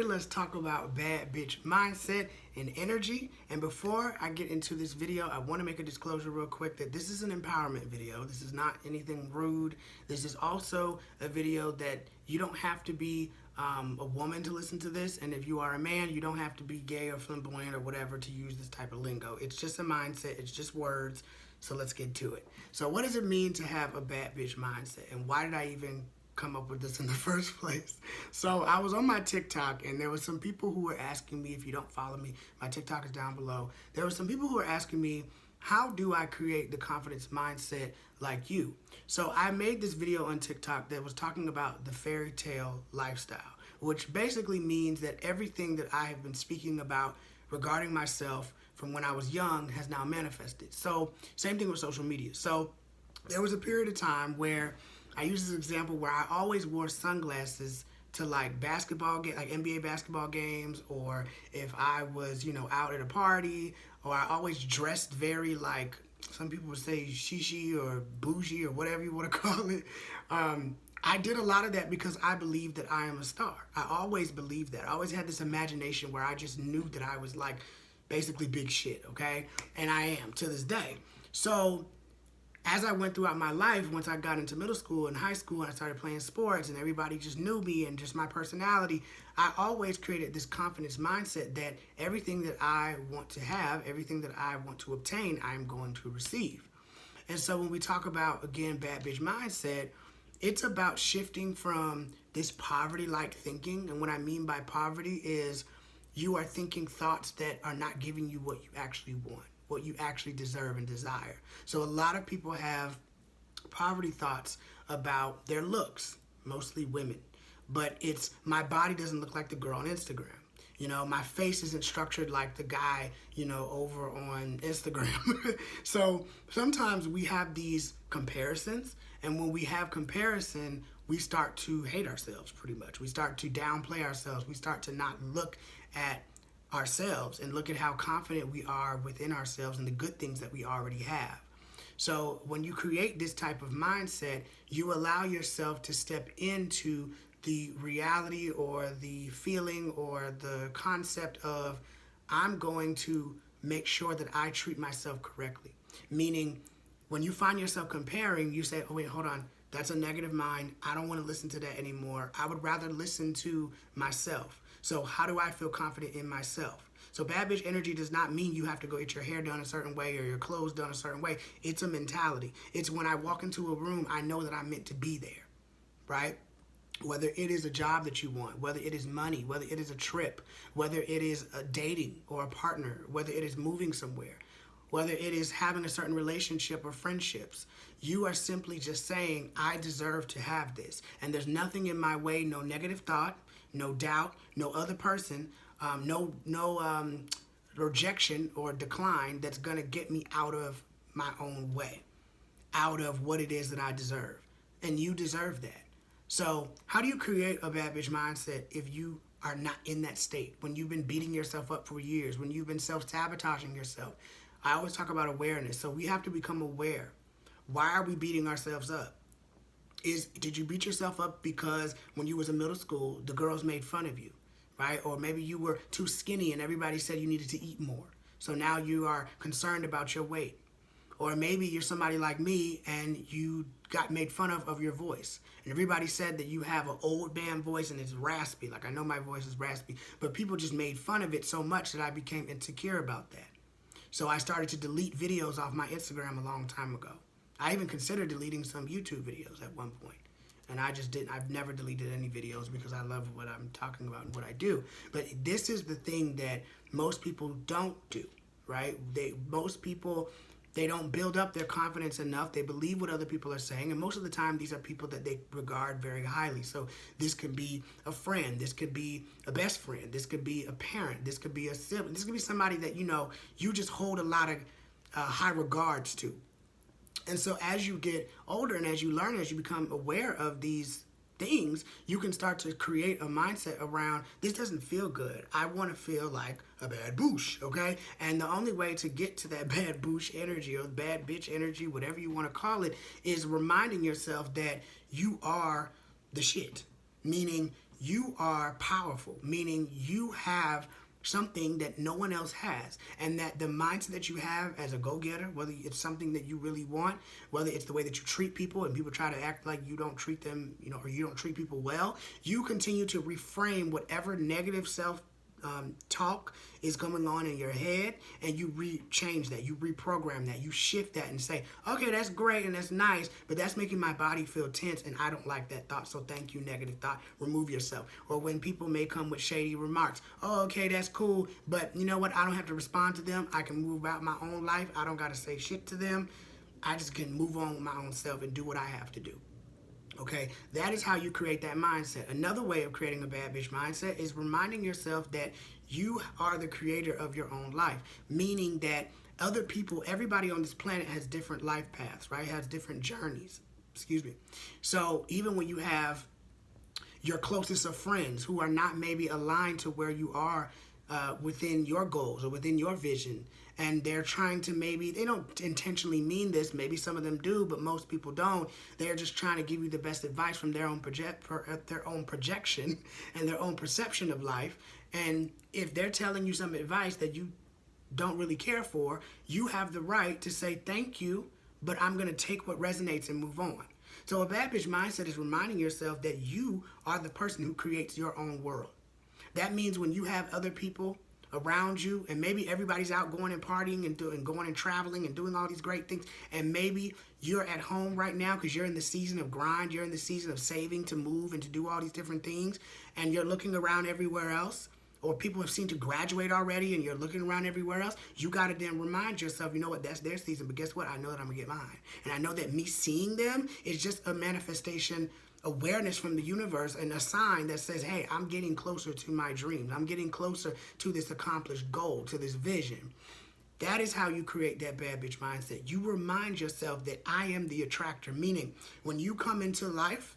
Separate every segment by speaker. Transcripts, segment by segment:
Speaker 1: Let's talk about bad bitch mindset and energy. And before I get into this video, I want to make a disclosure real quick that this is an empowerment video. This is not anything rude. This is also a video that you don't have to be a woman to listen to this. And if you are a man, you don't have to be gay or flamboyant or whatever to use this type of lingo. It's just a mindset. It's just words. So let's get to it. So what does it mean to have a bad bitch mindset? And why did I even come up with this in the first place? So I was on my TikTok and there were some people who were asking me, if you don't follow me, my TikTok is down below. There were some people who were asking me, how do I create the confidence mindset like you? So I made this video on TikTok that was talking about the fairy tale lifestyle, which basically means that everything that I have been speaking about regarding myself from when I was young has now manifested. So same thing with social media. So there was a period of time where I use this example where I always wore sunglasses to like basketball like NBA basketball games, or if I was, out at a party, or I always dressed very like, some people would say shishi or bougie or whatever you want to call it. I did a lot of that because I believed that I am a star. I always believed that. I always had this imagination where I just knew that I was like basically big shit, okay? And I am to this day. So as I went throughout my life, once I got into middle school and high school and I started playing sports and everybody just knew me and just my personality, I always created this confidence mindset that everything that I want to have, everything that I want to obtain, I'm going to receive. And so when we talk about, again, bad bitch mindset, it's about shifting from this poverty-like thinking. And what I mean by poverty is you are thinking thoughts that are not giving you what you actually want, what you actually deserve and desire. So a lot of people have poverty thoughts about their looks, mostly women. But it's, my body doesn't look like the girl on Instagram. My face isn't structured like the guy, over on Instagram. So sometimes we have these comparisons, and when we have comparison, we start to hate ourselves pretty much. We start to downplay ourselves. We start to not look at ourselves and look at how confident we are within ourselves and the good things that we already have. So when you create this type of mindset, you allow yourself to step into the reality or the feeling or the concept of, I'm going to make sure that I treat myself correctly. Meaning, when you find yourself comparing, you say, oh wait, hold on, that's a negative mind. I don't want to listen to that anymore. I would rather listen to myself. So how do I feel confident in myself? So bad bitch energy does not mean you have to go get your hair done a certain way or your clothes done a certain way. It's a mentality. It's when I walk into a room, I know that I'm meant to be there, right? Whether it is a job that you want, whether it is money, whether it is a trip, whether it is a dating or a partner, whether it is moving somewhere, whether it is having a certain relationship or friendships, you are simply just saying, I deserve to have this. And there's nothing in my way, no negative thought, no doubt, no other person, no rejection or decline that's gonna get me out of my own way, out of what it is that I deserve. And you deserve that. So how do you create a bad bitch mindset if you are not in that state, when you've been beating yourself up for years, when you've been self-sabotaging yourself? I always talk about awareness. So we have to become aware. Why are we beating ourselves up? Did you beat yourself up because when you was in middle school, the girls made fun of you, right? Or maybe you were too skinny and everybody said you needed to eat more. So now you are concerned about your weight. Or maybe you're somebody like me and you got made fun of your voice. And everybody said that you have an old man voice and it's raspy. Like, I know my voice is raspy, but people just made fun of it so much that I became insecure about that. So I started to delete videos off my Instagram a long time ago. I even considered deleting some YouTube videos at one point. And I just didn't. I've never deleted any videos because I love what I'm talking about and what I do. But this is the thing that most people don't do, right? Most people, they don't build up their confidence enough. They believe what other people are saying. And most of the time, these are people that they regard very highly. So this could be a friend. This could be a best friend. This could be a parent. This could be a sibling. This could be somebody that, you just hold a lot of high regards to. And so as you get older and as you learn, as you become aware of these things, you can start to create a mindset around, this doesn't feel good. I want to feel like a bad boosh, okay? And the only way to get to that bad boosh energy or bad bitch energy, whatever you want to call it, is reminding yourself that you are the shit. Meaning you are powerful, meaning you have something that no one else has, and that the mindset that you have as a go-getter, whether it's something that you really want, whether it's the way that you treat people and people try to act like you don't treat them, or you don't treat people well, you continue to reframe whatever negative self talk is going on in your head, and you change that, you reprogram that, you shift that and say, okay, that's great and that's nice, but that's making my body feel tense and I don't like that thought, so thank you, negative thought, remove yourself. Or when people may come with shady remarks, oh, okay, that's cool, but you know what, I don't have to respond to them, I can move about my own life, I don't got to say shit to them, I just can move on with my own self and do what I have to do. Okay, that is how you create that mindset. Another way of creating a bad bitch mindset is reminding yourself that you are the creator of your own life, meaning that other people, everybody on this planet has different life paths, right? Has different journeys. Excuse me. So even when you have your closest of friends who are not maybe aligned to where you are within your goals or within your vision, and they're trying to, maybe they don't intentionally mean this, maybe some of them do, but most people don't. They're just trying to give you the best advice from their own projection and their own perception of life. And if they're telling you some advice that you don't really care for, you have the right to say thank you, but I'm going to take what resonates and move on. So a bad bitch mindset is reminding yourself that you are the person who creates your own world. That means when you have other people around you, and maybe everybody's out going and partying and going and traveling and doing all these great things, and maybe you're at home right now because you're in the season of grind, you're in the season of saving to move and to do all these different things, and you're looking around everywhere else, or people have seen to graduate already and you're looking around everywhere else, you got to then remind yourself, you know what, that's their season, but guess what, I know that I'm gonna get mine. And I know that me seeing them is just a manifestation, awareness from the universe, and a sign that says, hey, I'm getting closer to my dreams. I'm getting closer to this accomplished goal, to this vision. That is how you create that bad bitch mindset. You remind yourself that I am the attractor, meaning when you come into life,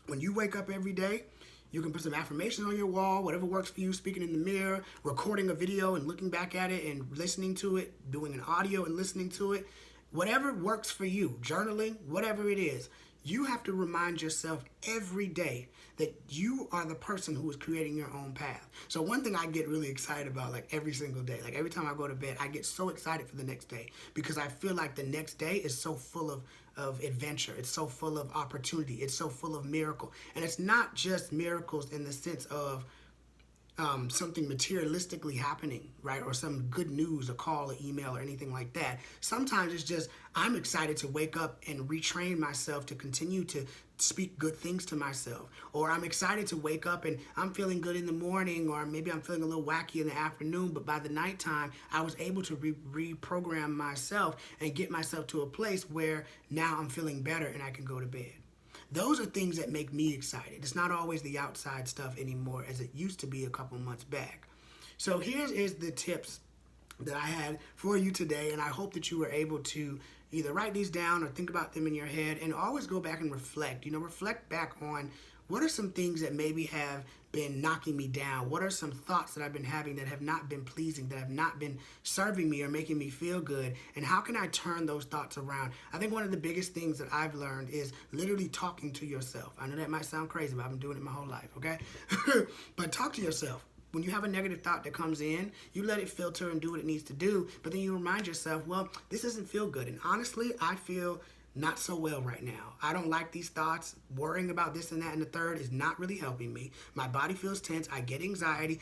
Speaker 1: when you wake up every day, you can put some affirmations on your wall, whatever works for you, speaking in the mirror, recording a video and looking back at it and listening to it, doing an audio and listening to it, whatever works for you, journaling, whatever it is. You have to remind yourself every day that you are the person who is creating your own path. So one thing I get really excited about, like every single day, like every time I go to bed, I get so excited for the next day because I feel like the next day is so full of adventure. It's so full of opportunity. It's so full of miracle. And it's not just miracles in the sense of something materialistically happening, right? Or some good news, a call, an email, or anything like that. Sometimes it's just, I'm excited to wake up and retrain myself to continue to speak good things to myself. Or I'm excited to wake up and I'm feeling good in the morning, or maybe I'm feeling a little wacky in the afternoon, but by the nighttime, I was able to reprogram myself and get myself to a place where now I'm feeling better and I can go to bed. Those are things that make me excited. It's not always the outside stuff anymore as it used to be a couple months back. So here is the tips that I had for you today, and I hope that you were able to either write these down or think about them in your head, and always go back and reflect. Reflect back on what are some things that maybe have been knocking me down? What are some thoughts that I've been having that have not been pleasing, that have not been serving me or making me feel good? And how can I turn those thoughts around? I think one of the biggest things that I've learned is literally talking to yourself. I know that might sound crazy, but I've been doing it my whole life, okay? But talk to yourself. When you have a negative thought that comes in, you let it filter and do what it needs to do, but then you remind yourself, well, this doesn't feel good. And honestly, I feel not so well right now. I don't like these thoughts. Worrying about this and that and the third is not really helping me. My body feels tense. I get anxiety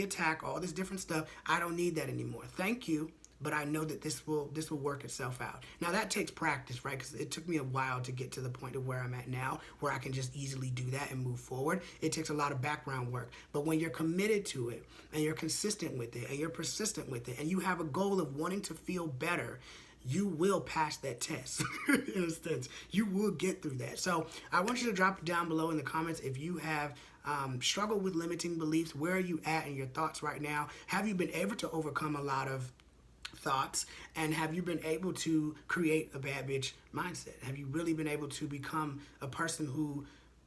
Speaker 1: attack, all this different stuff. I don't need that anymore. Thank you, but I know that this will work itself out. Now that takes practice, right? Because it took me a while to get to the point of where I'm at now, where I can just easily do that and move forward. It takes a lot of background work. But when you're committed to it and you're consistent with it and you're persistent with it and you have a goal of wanting to feel better, you will pass that test. In a sense, you will get through that. So I want you to drop it down below in the comments if you have struggled with limiting beliefs. Where are you at in your thoughts right now? Have you been able to overcome a lot of thoughts? And have you been able to create a bad bitch mindset? Have you really been able to become a person who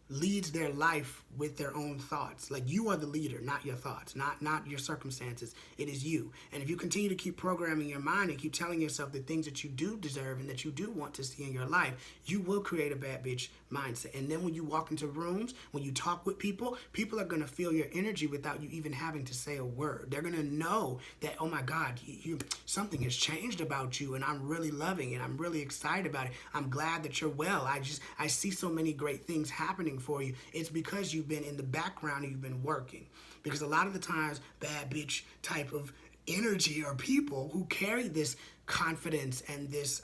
Speaker 1: leads their life with their own thoughts. Like, you are the leader, not your thoughts, not your circumstances. It is you. And if you continue to keep programming your mind and keep telling yourself the things that you do deserve and that you do want to see in your life, you will create a bad bitch mindset. And then when you walk into rooms, when you talk with people, people are going to feel your energy without you even having to say a word. They're going to know that, oh my God, something has changed about you, and I'm really loving it. I'm really excited about it. I'm glad that you're well. I see so many great things happening for you. It's because you've been in the background and you've been working. Because a lot of the times, bad bitch type of energy or people who carry this confidence and this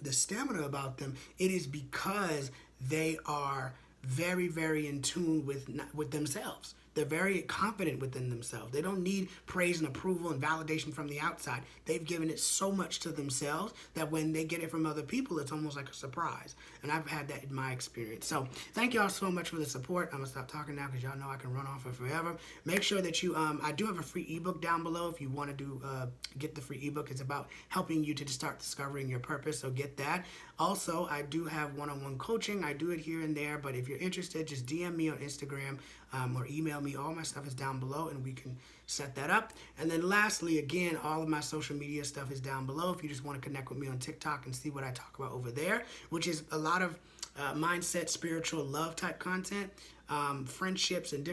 Speaker 1: the stamina about them, it is because they are very, very in tune with themselves. They're very confident within themselves. They don't need praise and approval and validation from the outside. They've given it so much to themselves that when they get it from other people, it's almost like a surprise. And I've had that in my experience. So thank y'all so much for the support. I'm gonna stop talking now because y'all know I can run on for forever. Make sure that you, I do have a free ebook down below if you want to get the free ebook. It's about helping you to start discovering your purpose, so get that. Also, I do have one-on-one coaching. I do it here and there, but if you're interested, just DM me on Instagram or email me. All my stuff is down below, and we can set that up. And then lastly, again, all of my social media stuff is down below if you just want to connect with me on TikTok and see what I talk about over there, which is a lot of mindset, spiritual, love type content, friendships, and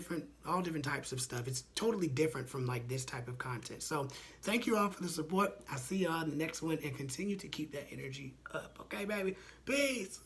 Speaker 1: all different types of stuff. It's totally different from like this type of content. So thank you all for the support. I'll see y'all in the next one, and continue to keep that energy up. Okay, baby? Peace.